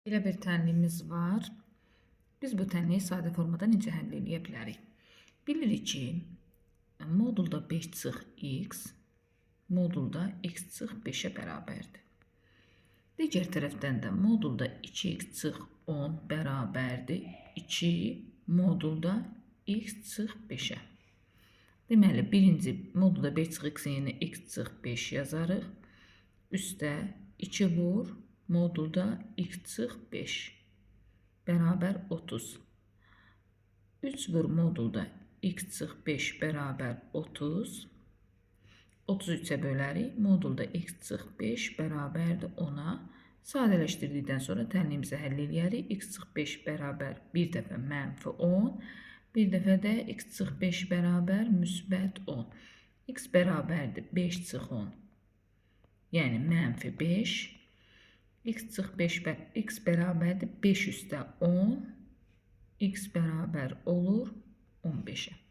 Belə bir tənliyimiz var. Biz bu tənliyi sadə formada necə həll edə bilərik? Bilirik ki, modulda 5 çıx x, modulda x çıx 5-ə bərabərdir. Digər tərəfdən də modulda 2x çıx 10 bərabərdir 2 modulda x çıx 5-ə. Deməli, birinci modulda 5 çıx x-in yerinə x çıx 5 yazarıq. Üstə 2 vur modulda x çıx 5 bərabər 30. 3 vur modulda x çıx 5 bərabər 30. 33-ə bölərik. Modulda x çıx 5 bərabərdir 10-a. Sadələşdirdikdən sonra tənliyimizi həll edərik. X çıx 5 bərabər bir dəfə mənfi 10. Bir dəfə də x çıx 5 bərabər müsbət 10. X bərabərdir 5 çıx 10. Yəni mənfi 5. X bərabərdir 5 üstə 10. X bərabər olur 15-ə.